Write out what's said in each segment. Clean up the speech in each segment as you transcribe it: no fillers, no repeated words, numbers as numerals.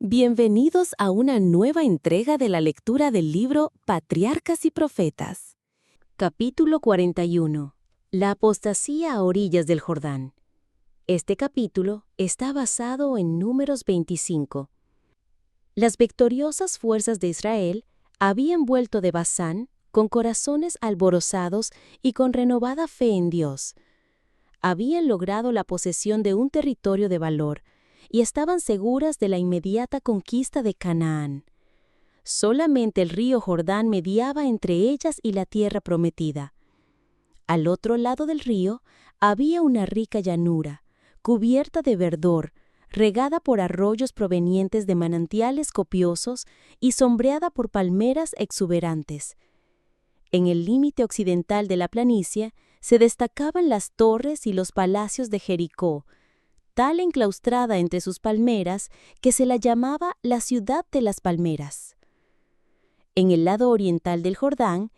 Bienvenidos a una nueva entrega de la lectura del libro Patriarcas y Profetas. Capítulo 41. La apostasía a orillas del Jordán. Este capítulo está basado en Números 25. Las victoriosas fuerzas de Israel habían vuelto de Basán con corazones alborozados y con renovada fe en Dios. Habían logrado la posesión de un territorio de valor y estaban seguras de la inmediata conquista de Canaán. Solamente el río Jordán mediaba entre ellas y la tierra prometida. Al otro lado del río había una rica llanura, cubierta de verdor, regada por arroyos provenientes de manantiales copiosos y sombreada por palmeras exuberantes. En el límite occidental de la planicie se destacaban las torres y los palacios de Jericó, tal enclaustrada entre sus palmeras que se la llamaba la ciudad de las palmeras. En el lado oriental del Jordán,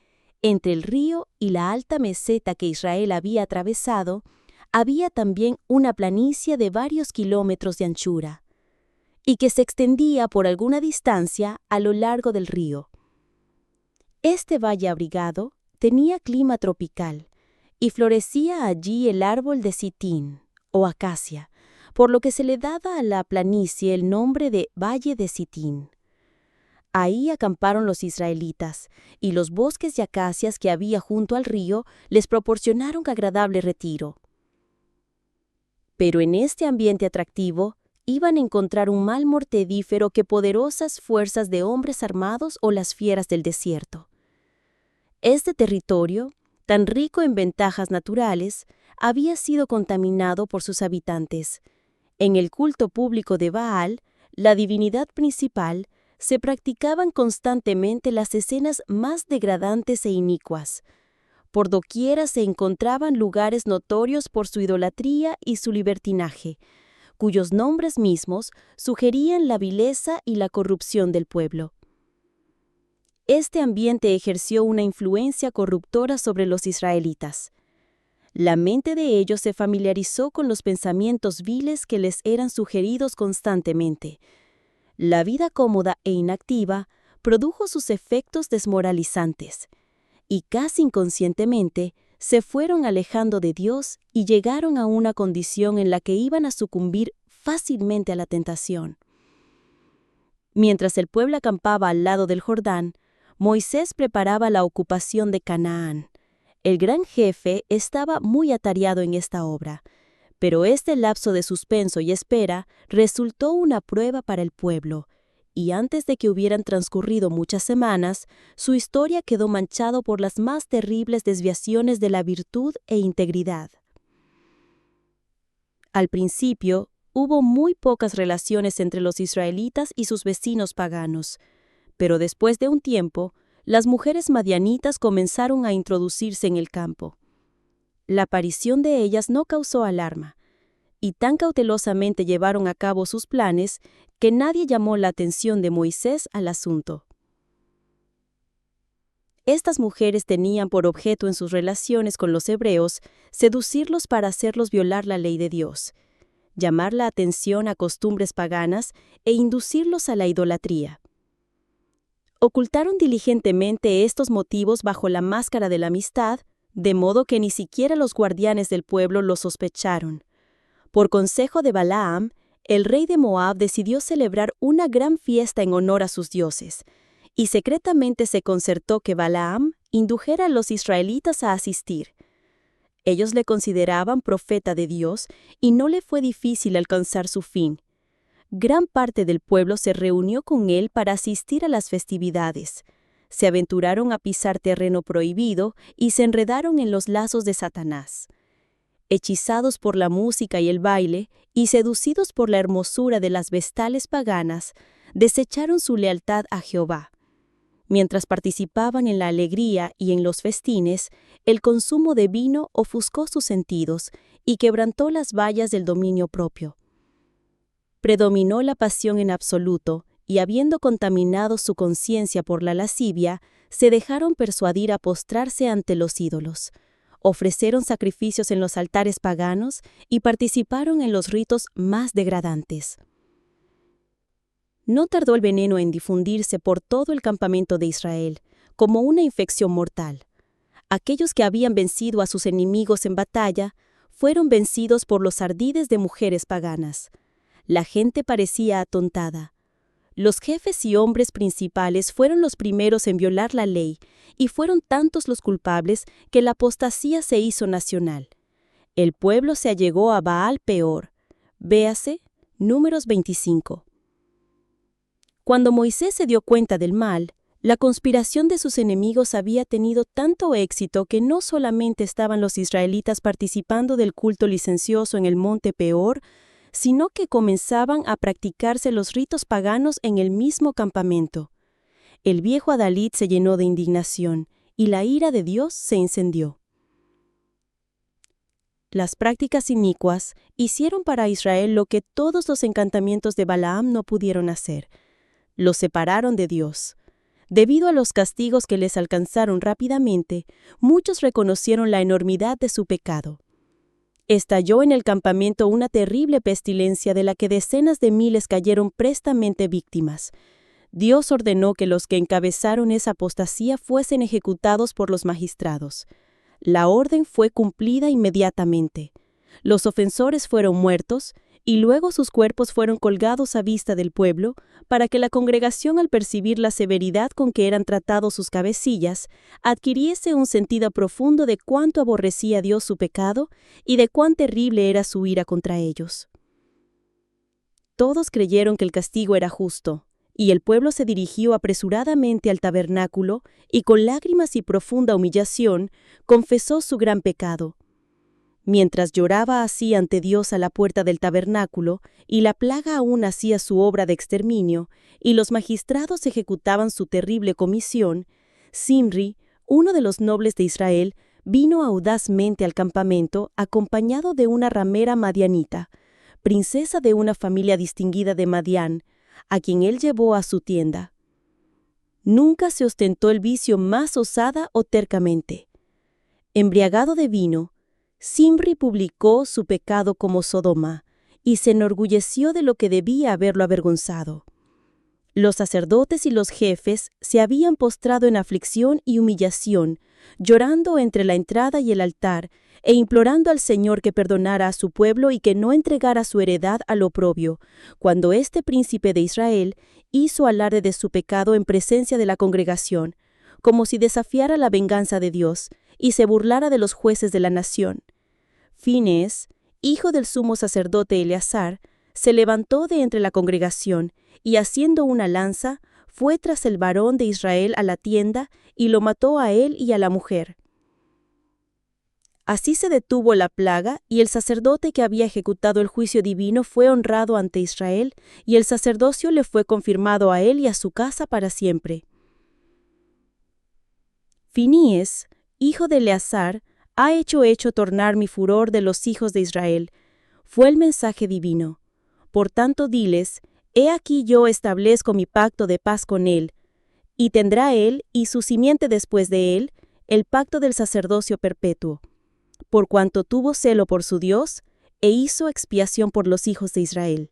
entre el río y la alta meseta que Israel había atravesado, había también una planicie de varios kilómetros de anchura, y que se extendía por alguna distancia a lo largo del río. Este valle abrigado tenía clima tropical, y florecía allí el árbol de sitín, o acacia, por lo que se le daba a la planicie el nombre de Valle de Sitín. Ahí acamparon los israelitas, y los bosques de acacias que había junto al río les proporcionaron agradable retiro. Pero en este ambiente atractivo iban a encontrar un mal mortífero que poderosas fuerzas de hombres armados o las fieras del desierto. Este territorio, tan rico en ventajas naturales, había sido contaminado por sus habitantes. En el culto público de Baal, la divinidad principal, se practicaban constantemente las escenas más degradantes e inicuas. Por doquiera se encontraban lugares notorios por su idolatría y su libertinaje, cuyos nombres mismos sugerían la vileza y la corrupción del pueblo. Este ambiente ejerció una influencia corruptora sobre los israelitas. La mente de ellos se familiarizó con los pensamientos viles que les eran sugeridos constantemente. La vida cómoda e inactiva produjo sus efectos desmoralizantes, y casi inconscientemente se fueron alejando de Dios y llegaron a una condición en la que iban a sucumbir fácilmente a la tentación. Mientras el pueblo acampaba al lado del Jordán, Moisés preparaba la ocupación de Canaán. El gran jefe estaba muy atareado en esta obra, pero este lapso de suspenso y espera resultó una prueba para el pueblo, y antes de que hubieran transcurrido muchas semanas, su historia quedó manchado por las más terribles desviaciones de la virtud e integridad. Al principio, hubo muy pocas relaciones entre los israelitas y sus vecinos paganos, pero después de un tiempo, las mujeres madianitas comenzaron a introducirse en el campo. La aparición de ellas no causó alarma, y tan cautelosamente llevaron a cabo sus planes que nadie llamó la atención de Moisés al asunto. Estas mujeres tenían por objeto en sus relaciones con los hebreos seducirlos para hacerlos violar la ley de Dios, llamar la atención a costumbres paganas e inducirlos a la idolatría. Ocultaron diligentemente estos motivos bajo la máscara de la amistad, de modo que ni siquiera los guardianes del pueblo lo sospecharon. Por consejo de Balaam, el rey de Moab decidió celebrar una gran fiesta en honor a sus dioses, y secretamente se concertó que Balaam indujera a los israelitas a asistir. Ellos le consideraban profeta de Dios y no le fue difícil alcanzar su fin. Gran parte del pueblo se reunió con él para asistir a las festividades. Se aventuraron a pisar terreno prohibido y se enredaron en los lazos de Satanás. Hechizados por la música y el baile, y seducidos por la hermosura de las vestales paganas, desecharon su lealtad a Jehová. Mientras participaban en la alegría y en los festines, el consumo de vino ofuscó sus sentidos y quebrantó las vallas del dominio propio. Predominó la pasión en absoluto, y habiendo contaminado su conciencia por la lascivia, se dejaron persuadir a postrarse ante los ídolos. Ofrecieron sacrificios en los altares paganos y participaron en los ritos más degradantes. No tardó el veneno en difundirse por todo el campamento de Israel, como una infección mortal. Aquellos que habían vencido a sus enemigos en batalla fueron vencidos por los ardides de mujeres paganas. La gente parecía atontada. Los jefes y hombres principales fueron los primeros en violar la ley, y fueron tantos los culpables que la apostasía se hizo nacional. El pueblo se allegó a Baal Peor. Véase Números 25. Cuando Moisés se dio cuenta del mal, la conspiración de sus enemigos había tenido tanto éxito que no solamente estaban los israelitas participando del culto licencioso en el monte Peor, sino que comenzaban a practicarse los ritos paganos en el mismo campamento. El viejo Adalid se llenó de indignación, y la ira de Dios se encendió. Las prácticas inicuas hicieron para Israel lo que todos los encantamientos de Balaam no pudieron hacer. Los separaron de Dios. Debido a los castigos que les alcanzaron rápidamente, muchos reconocieron la enormidad de su pecado. Estalló en el campamento una terrible pestilencia de la que decenas de miles cayeron prestamente víctimas. Dios ordenó que los que encabezaron esa apostasía fuesen ejecutados por los magistrados. La orden fue cumplida inmediatamente. Los ofensores fueron muertos, y luego sus cuerpos fueron colgados a vista del pueblo, para que la congregación, al percibir la severidad con que eran tratados sus cabecillas, adquiriese un sentido profundo de cuánto aborrecía Dios su pecado y de cuán terrible era su ira contra ellos. Todos creyeron que el castigo era justo, y el pueblo se dirigió apresuradamente al tabernáculo y con lágrimas y profunda humillación confesó su gran pecado. Mientras lloraba así ante Dios a la puerta del tabernáculo, y la plaga aún hacía su obra de exterminio, y los magistrados ejecutaban su terrible comisión, Zimri, uno de los nobles de Israel, vino audazmente al campamento acompañado de una ramera madianita, princesa de una familia distinguida de Madián, a quien él llevó a su tienda. Nunca se ostentó el vicio más osada o tercamente. Embriagado de vino, Zimri publicó su pecado como Sodoma, y se enorgulleció de lo que debía haberlo avergonzado. Los sacerdotes y los jefes se habían postrado en aflicción y humillación, llorando entre la entrada y el altar, e implorando al Señor que perdonara a su pueblo y que no entregara su heredad al oprobio, cuando este príncipe de Israel hizo alarde de su pecado en presencia de la congregación, como si desafiara la venganza de Dios, y se burlara de los jueces de la nación. Finees, hijo del sumo sacerdote Eleazar, se levantó de entre la congregación, y haciendo una lanza, fue tras el varón de Israel a la tienda, y lo mató a él y a la mujer. Así se detuvo la plaga, y el sacerdote que había ejecutado el juicio divino fue honrado ante Israel, y el sacerdocio le fue confirmado a él y a su casa para siempre. Finees, hijo de Eleazar, ha hecho tornar mi furor de los hijos de Israel. Fue el mensaje divino. Por tanto diles, he aquí yo establezco mi pacto de paz con él, y tendrá él y su simiente después de él el pacto del sacerdocio perpetuo, por cuanto tuvo celo por su Dios, e hizo expiación por los hijos de Israel.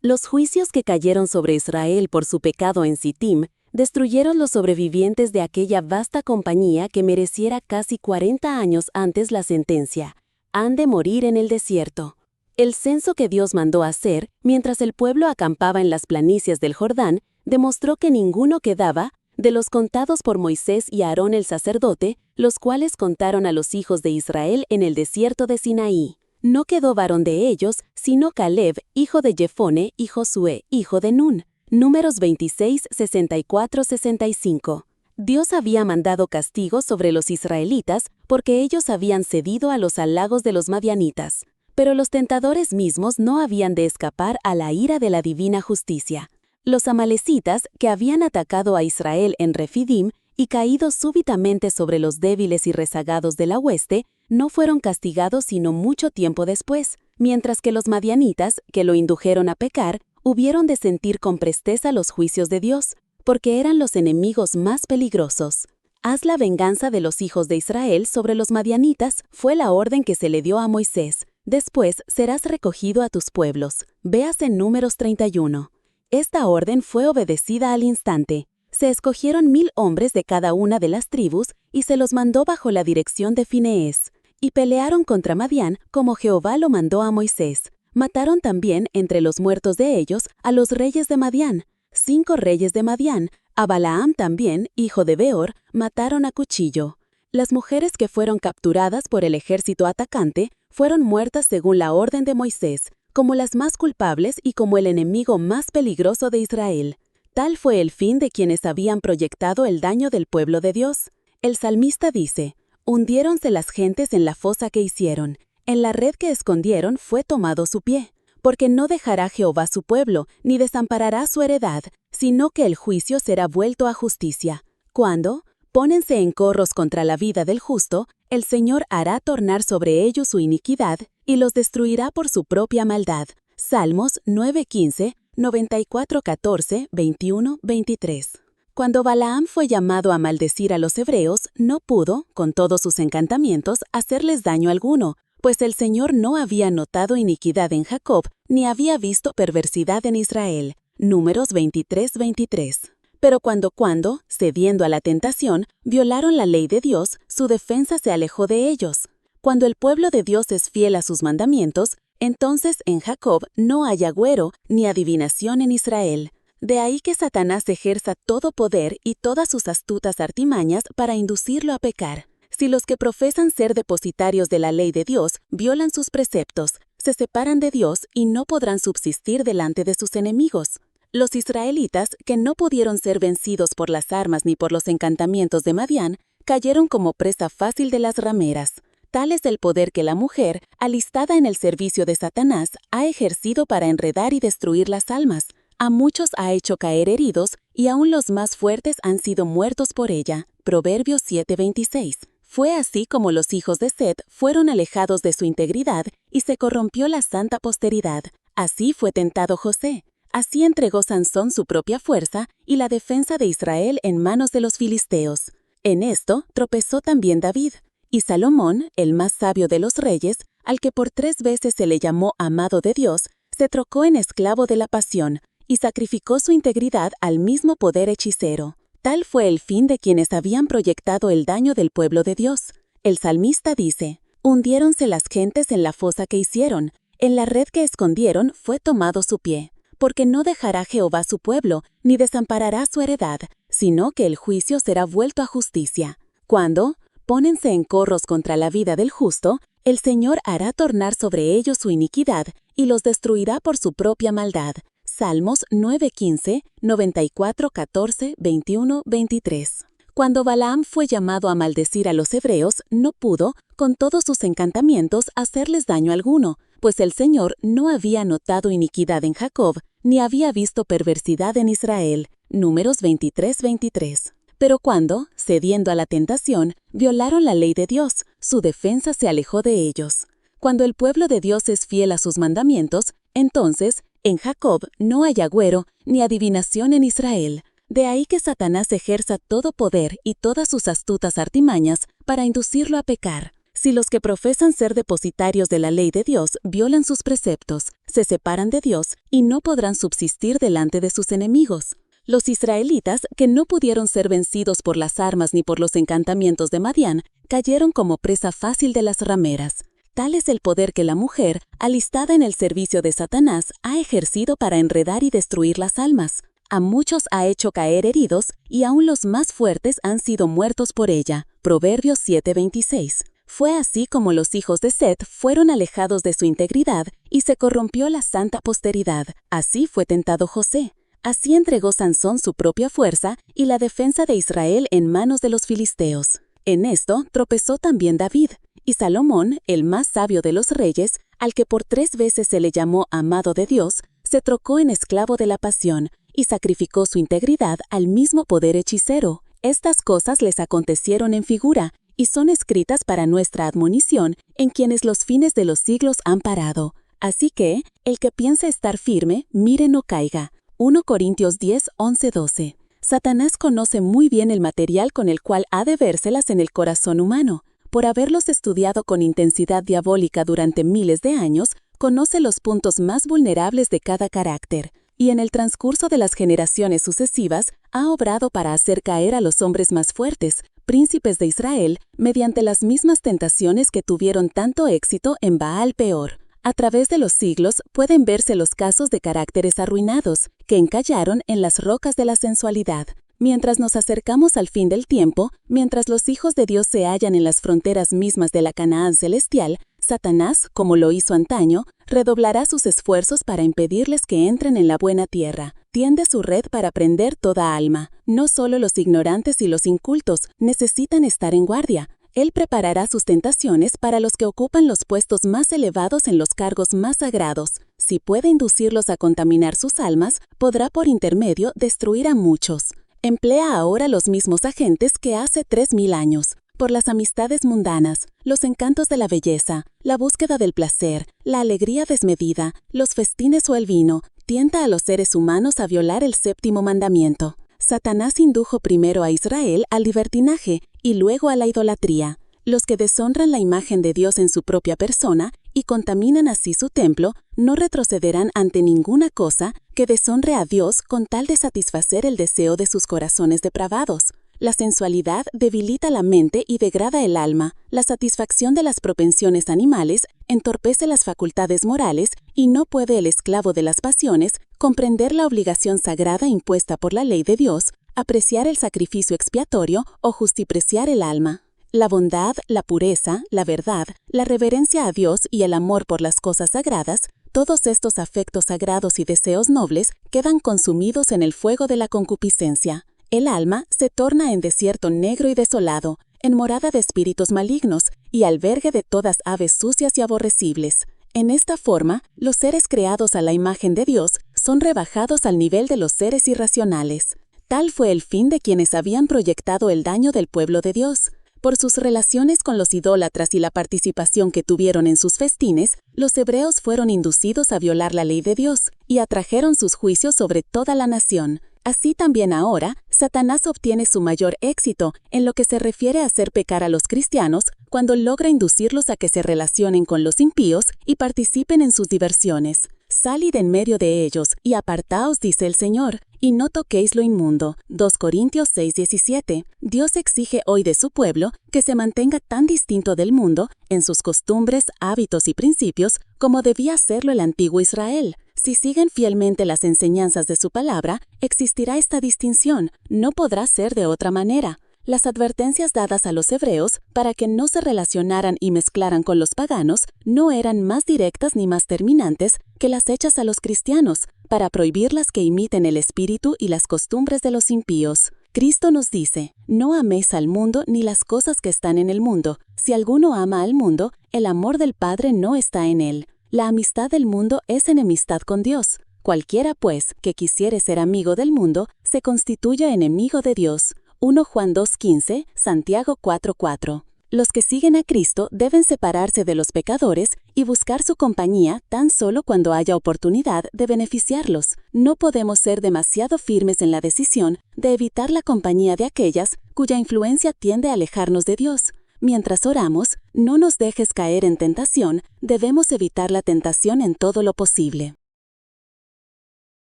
Los juicios que cayeron sobre Israel por su pecado en Sittim destruyeron los sobrevivientes de aquella vasta compañía que mereciera casi 40 años antes la sentencia: han de morir en el desierto. El censo que Dios mandó hacer, mientras el pueblo acampaba en las planicies del Jordán, demostró que ninguno quedaba de los contados por Moisés y Aarón el sacerdote, los cuales contaron a los hijos de Israel en el desierto de Sinaí. No quedó varón de ellos, sino Caleb, hijo de Jefone, y Josué, hijo de Nun. Números 26, 64-65. Dios había mandado castigo sobre los israelitas porque ellos habían cedido a los halagos de los madianitas. Pero los tentadores mismos no habían de escapar a la ira de la divina justicia. Los amalecitas, que habían atacado a Israel en Refidim y caído súbitamente sobre los débiles y rezagados de la hueste, no fueron castigados sino mucho tiempo después, mientras que los madianitas, que lo indujeron a pecar, hubieron de sentir con presteza los juicios de Dios, porque eran los enemigos más peligrosos. Haz la venganza de los hijos de Israel sobre los madianitas, fue la orden que se le dio a Moisés. Después serás recogido a tus pueblos. Veas en Números 31. Esta orden fue obedecida al instante. Se escogieron 1000 hombres de cada una de las tribus y se los mandó bajo la dirección de Finees. Y pelearon contra Madián como Jehová lo mandó a Moisés. Mataron también entre los muertos de ellos a los reyes de Madián. 5 reyes de Madián, a Balaam también, hijo de Beor, mataron a cuchillo. Las mujeres que fueron capturadas por el ejército atacante fueron muertas según la orden de Moisés, como las más culpables y como el enemigo más peligroso de Israel. Tal fue el fin de quienes habían proyectado el daño del pueblo de Dios. El salmista dice: hundiéronse las gentes en la fosa que hicieron, en la red que escondieron fue tomado su pie. Porque no dejará Jehová su pueblo, ni desamparará su heredad, sino que el juicio será vuelto a justicia. Cuando pónense en corros contra la vida del justo, el Señor hará tornar sobre ellos su iniquidad, y los destruirá por su propia maldad. Salmos 9:15, 94:14, 21, 23. Cuando Balaam fue llamado a maldecir a los hebreos, no pudo, con todos sus encantamientos, hacerles daño alguno, pues el Señor no había notado iniquidad en Jacob, ni había visto perversidad en Israel. Números 23:23. Pero cuando, cediendo a la tentación, violaron la ley de Dios, su defensa se alejó de ellos. Cuando el pueblo de Dios es fiel a sus mandamientos, entonces en Jacob no hay agüero ni adivinación en Israel. De ahí que Satanás ejerza todo poder y todas sus astutas artimañas para inducirlo a pecar. Si los que profesan ser depositarios de la ley de Dios violan sus preceptos, se separan de Dios y no podrán subsistir delante de sus enemigos. Los israelitas, que no pudieron ser vencidos por las armas ni por los encantamientos de Madián, cayeron como presa fácil de las rameras. Tal es el poder que la mujer, alistada en el servicio de Satanás, ha ejercido para enredar y destruir las almas. A muchos ha hecho caer heridos, y aún los más fuertes han sido muertos por ella. Proverbios 7:26. Fue así como los hijos de Set fueron alejados de su integridad, y se corrompió la santa posteridad. Así fue tentado José. Así entregó Sansón su propia fuerza y la defensa de Israel en manos de los filisteos. En esto tropezó también David. Y Salomón, el más sabio de los reyes, al que por 3 veces se le llamó amado de Dios, se trocó en esclavo de la pasión, y sacrificó su integridad al mismo poder hechicero. Tal fue el fin de quienes habían proyectado el daño del pueblo de Dios. El salmista dice: hundiéronse las gentes en la fosa que hicieron, en la red que escondieron fue tomado su pie. Porque no dejará Jehová su pueblo, ni desamparará su heredad, sino que el juicio será vuelto a justicia. Cuando pónense en corros contra la vida del justo, el Señor hará tornar sobre ellos su iniquidad, y los destruirá por su propia maldad. Salmos 9:15, 94:14, 21, 23. Cuando Balaam fue llamado a maldecir a los hebreos, no pudo, con todos sus encantamientos, hacerles daño alguno, pues el Señor no había notado iniquidad en Jacob, ni había visto perversidad en Israel. Números 23:23. Pero cuando, cediendo a la tentación, violaron la ley de Dios, su defensa se alejó de ellos. Cuando el pueblo de Dios es fiel a sus mandamientos, entonces, en Jacob no hay agüero ni adivinación en Israel. De ahí que Satanás ejerza todo poder y todas sus astutas artimañas para inducirlo a pecar. Si los que profesan ser depositarios de la ley de Dios violan sus preceptos, se separan de Dios y no podrán subsistir delante de sus enemigos. Los israelitas, que no pudieron ser vencidos por las armas ni por los encantamientos de Madián, cayeron como presa fácil de las rameras. Tal es el poder que la mujer, alistada en el servicio de Satanás, ha ejercido para enredar y destruir las almas. A muchos ha hecho caer heridos, y aún los más fuertes han sido muertos por ella. Proverbios 7:26. Fue así como los hijos de Set fueron alejados de su integridad, y se corrompió la santa posteridad. Así fue tentado José. Así entregó Sansón su propia fuerza y la defensa de Israel en manos de los filisteos. En esto tropezó también David, y Salomón, el más sabio de los reyes, al que por 3 veces se le llamó amado de Dios, se trocó en esclavo de la pasión, y sacrificó su integridad al mismo poder hechicero. Estas cosas les acontecieron en figura, y son escritas para nuestra admonición en quienes los fines de los siglos han parado. Así que, el que piense estar firme, mire no caiga. 1 Corintios 10, 11, 12. Satanás conoce muy bien el material con el cual ha de vérselas en el corazón humano. Por haberlos estudiado con intensidad diabólica durante miles de años, conoce los puntos más vulnerables de cada carácter. y en el transcurso de las generaciones sucesivas ha obrado para hacer caer a los hombres más fuertes, príncipes de Israel, mediante las mismas tentaciones que tuvieron tanto éxito en Baal Peor. A través de los siglos pueden verse los casos de caracteres arruinados, que encallaron en las rocas de la sensualidad. Mientras nos acercamos al fin del tiempo, mientras los hijos de Dios se hallan en las fronteras mismas de la Canaán celestial, Satanás, como lo hizo antaño, redoblará sus esfuerzos para impedirles que entren en la buena tierra. Tiende su red para prender toda alma. No solo los ignorantes y los incultos necesitan estar en guardia. Él preparará sus tentaciones para los que ocupan los puestos más elevados en los cargos más sagrados. Si puede inducirlos a contaminar sus almas, podrá por intermedio destruir a muchos. Emplea ahora los mismos agentes que hace 3000 años, por las amistades mundanas, los encantos de la belleza, la búsqueda del placer, la alegría desmedida, los festines o el vino, tienta a los seres humanos a violar el 7º mandamiento. Satanás indujo primero a Israel al libertinaje y luego a la idolatría. Los que deshonran la imagen de Dios en su propia persona y contaminan así su templo, no retrocederán ante ninguna cosa que deshonre a Dios con tal de satisfacer el deseo de sus corazones depravados. La sensualidad debilita la mente y degrada el alma. La satisfacción de las propensiones animales entorpece las facultades morales y no puede el esclavo de las pasiones comprender la obligación sagrada impuesta por la ley de Dios, apreciar el sacrificio expiatorio o justipreciar el alma. La bondad, la pureza, la verdad, la reverencia a Dios y el amor por las cosas sagradas, todos estos afectos sagrados y deseos nobles quedan consumidos en el fuego de la concupiscencia. El alma se torna en desierto negro y desolado, en morada de espíritus malignos y albergue de todas aves sucias y aborrecibles. En esta forma, los seres creados a la imagen de Dios son rebajados al nivel de los seres irracionales. Tal fue el fin de quienes habían proyectado el daño del pueblo de Dios. Por sus relaciones con los idólatras y la participación que tuvieron en sus festines, los hebreos fueron inducidos a violar la ley de Dios y atrajeron sus juicios sobre toda la nación. Así también ahora, Satanás obtiene su mayor éxito en lo que se refiere a hacer pecar a los cristianos cuando logra inducirlos a que se relacionen con los impíos y participen en sus diversiones. Salid en medio de ellos y apartaos, dice el Señor, y no toquéis lo inmundo. 2 Corintios 6:17. Dios exige hoy de su pueblo que se mantenga tan distinto del mundo en sus costumbres, hábitos y principios como debía hacerlo el antiguo Israel. Si siguen fielmente las enseñanzas de su palabra, existirá esta distinción, no podrá ser de otra manera. Las advertencias dadas a los hebreos para que no se relacionaran y mezclaran con los paganos no eran más directas ni más terminantes que las hechas a los cristianos, para prohibirlas que imiten el espíritu y las costumbres de los impíos. Cristo nos dice, no améis al mundo ni las cosas que están en el mundo. Si alguno ama al mundo, el amor del Padre no está en él. La amistad del mundo es enemistad con Dios. Cualquiera, pues, que quisiere ser amigo del mundo, se constituye enemigo de Dios. 1 Juan 2:15, Santiago 4:4. Los que siguen a Cristo deben separarse de los pecadores y buscar su compañía tan solo cuando haya oportunidad de beneficiarlos. No podemos ser demasiado firmes en la decisión de evitar la compañía de aquellas cuya influencia tiende a alejarnos de Dios. Mientras oramos, no nos dejes caer en tentación, debemos evitar la tentación en todo lo posible.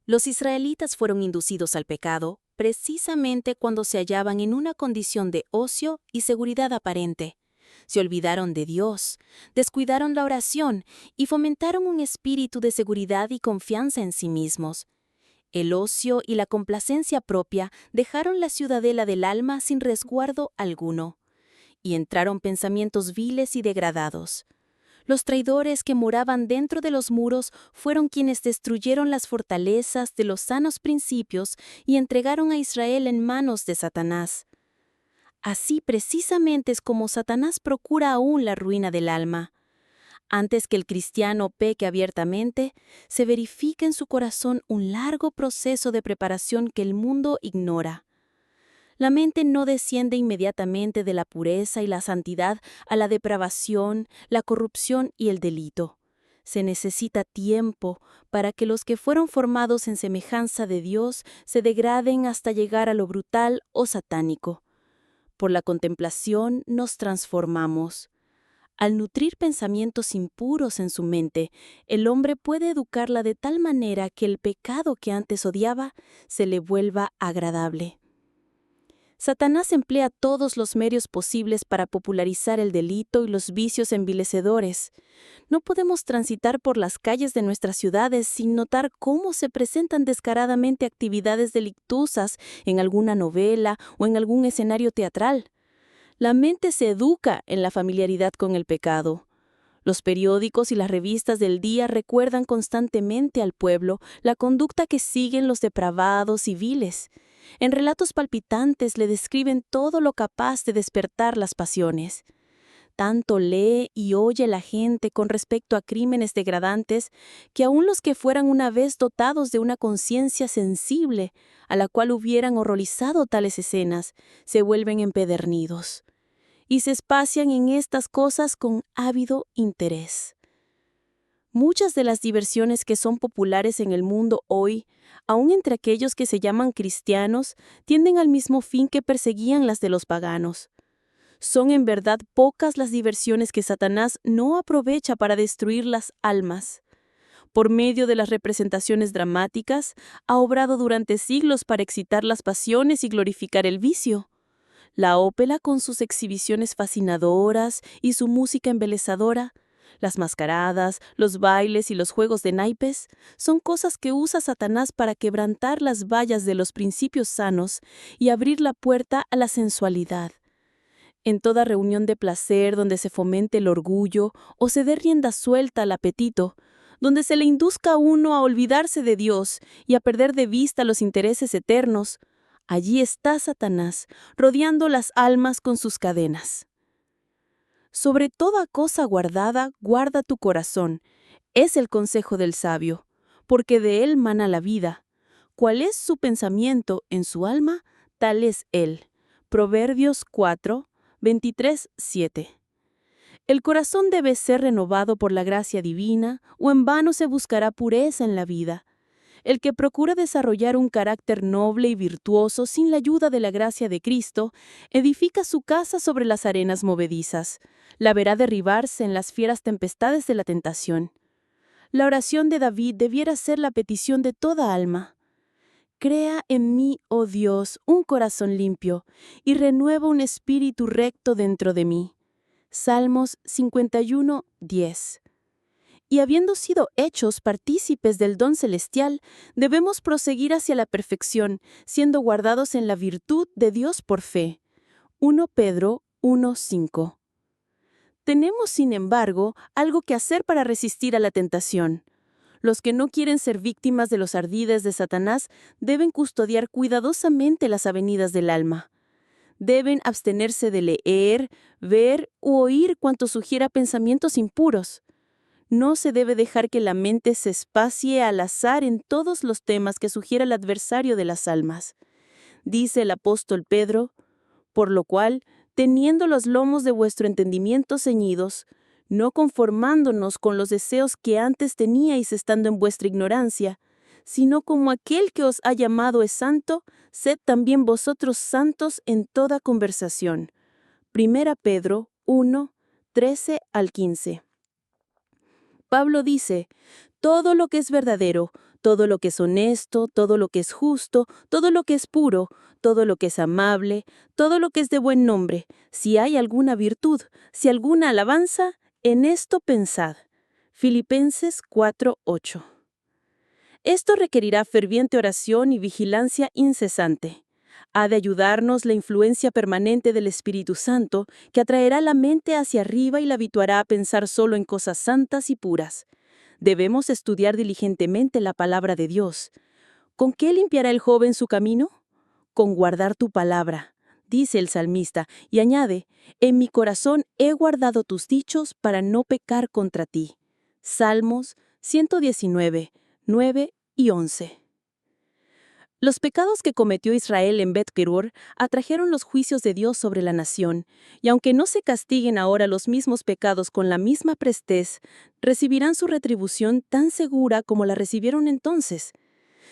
Los israelitas fueron inducidos al pecado precisamente cuando se hallaban en una condición de ocio y seguridad aparente. Se olvidaron de Dios, descuidaron la oración y fomentaron un espíritu de seguridad y confianza en sí mismos. El ocio y la complacencia propia dejaron la ciudadela del alma sin resguardo alguno, y entraron pensamientos viles y degradados. Los traidores que moraban dentro de los muros fueron quienes destruyeron las fortalezas de los sanos principios y entregaron a Israel en manos de Satanás. Así precisamente es como Satanás procura aún la ruina del alma. Antes que el cristiano peque abiertamente, se verifica en su corazón un largo proceso de preparación que el mundo ignora. La mente no desciende inmediatamente de la pureza y la santidad a la depravación, la corrupción y el delito. Se necesita tiempo para que los que fueron formados en semejanza de Dios se degraden hasta llegar a lo brutal o satánico. Por la contemplación nos transformamos. Al nutrir pensamientos impuros en su mente, el hombre puede educarla de tal manera que el pecado que antes odiaba se le vuelva agradable. Satanás emplea todos los medios posibles para popularizar el delito y los vicios envilecedores. No podemos transitar por las calles de nuestras ciudades sin notar cómo se presentan descaradamente actividades delictuosas en alguna novela o en algún escenario teatral. La mente se educa en la familiaridad con el pecado. Los periódicos y las revistas del día recuerdan constantemente al pueblo la conducta que siguen los depravados y viles. En relatos palpitantes le describen todo lo capaz de despertar las pasiones. Tanto lee y oye la gente con respecto a crímenes degradantes que aun los que fueran una vez dotados de una conciencia sensible, a la cual hubieran horrorizado tales escenas, se vuelven empedernidos y se espacian en estas cosas con ávido interés. Muchas de las diversiones que son populares en el mundo hoy, aun entre aquellos que se llaman cristianos, tienden al mismo fin que perseguían las de los paganos. Son en verdad pocas las diversiones que Satanás no aprovecha para destruir las almas. Por medio de las representaciones dramáticas, ha obrado durante siglos para excitar las pasiones y glorificar el vicio. La ópera, con sus exhibiciones fascinadoras y su música embelezadora, las mascaradas, los bailes y los juegos de naipes, son cosas que usa Satanás para quebrantar las vallas de los principios sanos y abrir la puerta a la sensualidad. En toda reunión de placer donde se fomente el orgullo o se dé rienda suelta al apetito, donde se le induzca a uno a olvidarse de Dios y a perder de vista los intereses eternos, allí está Satanás, rodeando las almas con sus cadenas. Sobre toda cosa guardada, guarda tu corazón, es el consejo del sabio, porque de él mana la vida. ¿Cuál es su pensamiento en su alma? Tal es él. Proverbios 4, 23, 7. El corazón debe ser renovado por la gracia divina, o en vano se buscará pureza en la vida. El que procura desarrollar un carácter noble y virtuoso sin la ayuda de la gracia de Cristo, edifica su casa sobre las arenas movedizas. La verá derribarse en las fieras tempestades de la tentación. La oración de David debiera ser la petición de toda alma. Crea en mí, oh Dios, un corazón limpio, y renueva un espíritu recto dentro de mí. Salmos 51, 10. Y habiendo sido hechos partícipes del don celestial, debemos proseguir hacia la perfección, siendo guardados en la virtud de Dios por fe. 1 Pedro 1:5. Tenemos, sin embargo, algo que hacer para resistir a la tentación. Los que no quieren ser víctimas de los ardides de Satanás deben custodiar cuidadosamente las avenidas del alma. Deben abstenerse de leer, ver u oír cuanto sugiera pensamientos impuros. No se debe dejar que la mente se espacie al azar en todos los temas que sugiera el adversario de las almas. Dice el apóstol Pedro, por lo cual, teniendo los lomos de vuestro entendimiento ceñidos, no conformándonos con los deseos que antes teníais estando en vuestra ignorancia, sino como aquel que os ha llamado es santo, sed también vosotros santos en toda conversación. 1 Pedro 1, 13 al 15. Pablo dice, todo lo que es verdadero, todo lo que es honesto, todo lo que es justo, todo lo que es puro, todo lo que es amable, todo lo que es de buen nombre, si hay alguna virtud, si alguna alabanza, en esto pensad. Filipenses 4:8. Esto requerirá ferviente oración y vigilancia incesante. Ha de ayudarnos la influencia permanente del Espíritu Santo, que atraerá la mente hacia arriba y la habituará a pensar solo en cosas santas y puras. Debemos estudiar diligentemente la palabra de Dios. ¿Con qué limpiará el joven su camino? Con guardar tu palabra, dice el salmista, y añade, en mi corazón he guardado tus dichos para no pecar contra ti. Salmos 119, 9 y 11. Los pecados que cometió Israel en Bet-Peor atrajeron los juicios de Dios sobre la nación, y aunque no se castiguen ahora los mismos pecados con la misma prestez, recibirán su retribución tan segura como la recibieron entonces.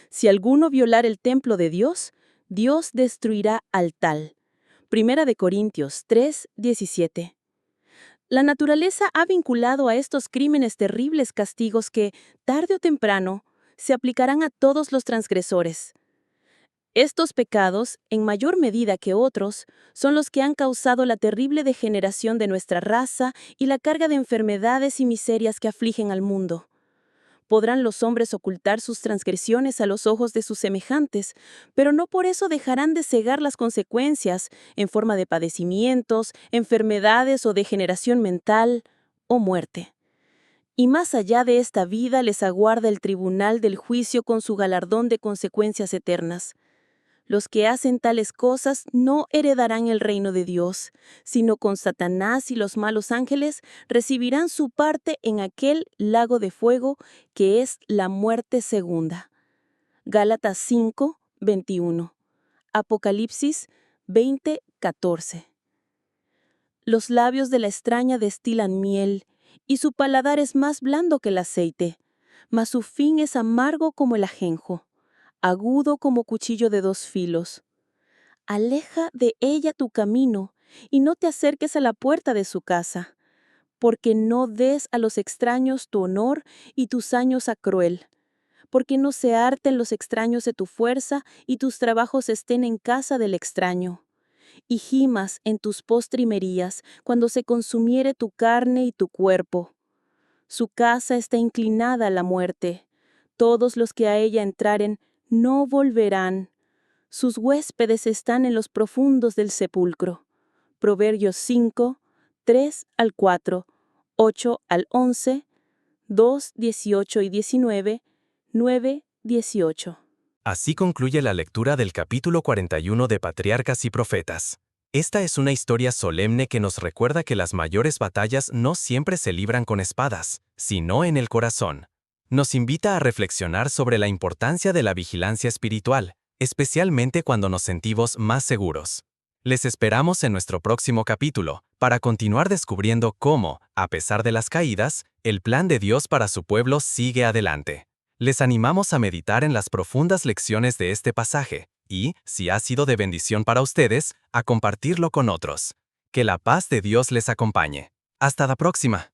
Si alguno violar el templo de Dios, Dios destruirá al tal. 1 Corintios 3:17. La naturaleza ha vinculado a estos crímenes terribles castigos que, tarde o temprano, se aplicarán a todos los transgresores. Estos pecados, en mayor medida que otros, son los que han causado la terrible degeneración de nuestra raza y la carga de enfermedades y miserias que afligen al mundo. Podrán los hombres ocultar sus transgresiones a los ojos de sus semejantes, pero no por eso dejarán de cegar las consecuencias en forma de padecimientos, enfermedades o degeneración mental o muerte. Y más allá de esta vida les aguarda el tribunal del juicio con su galardón de consecuencias eternas. Los que hacen tales cosas no heredarán el reino de Dios, sino con Satanás y los malos ángeles recibirán su parte en aquel lago de fuego que es la muerte segunda. Gálatas 5, 21. Apocalipsis 20, 14. Los labios de la extraña destilan miel, y su paladar es más blando que el aceite, mas su fin es amargo como el ajenjo, agudo como cuchillo de dos filos. Aleja de ella tu camino, y no te acerques a la puerta de su casa, porque no des a los extraños tu honor y tus años a cruel, porque no se harten los extraños de tu fuerza y tus trabajos estén en casa del extraño. Y gimas en tus postrimerías cuando se consumiere tu carne y tu cuerpo. Su casa está inclinada a la muerte. Todos los que a ella entraren no volverán. Sus huéspedes están en los profundos del sepulcro. Proverbios 5, 3 al 4, 8 al 11, 2, 18 y 19, 9, 18. Así concluye la lectura del capítulo 41 de Patriarcas y Profetas. Esta es una historia solemne que nos recuerda que las mayores batallas no siempre se libran con espadas, sino en el corazón. Nos invita a reflexionar sobre la importancia de la vigilancia espiritual, especialmente cuando nos sentimos más seguros. Les esperamos en nuestro próximo capítulo, para continuar descubriendo cómo, a pesar de las caídas, el plan de Dios para su pueblo sigue adelante. Les animamos a meditar en las profundas lecciones de este pasaje y, si ha sido de bendición para ustedes, a compartirlo con otros. Que la paz de Dios les acompañe. Hasta la próxima.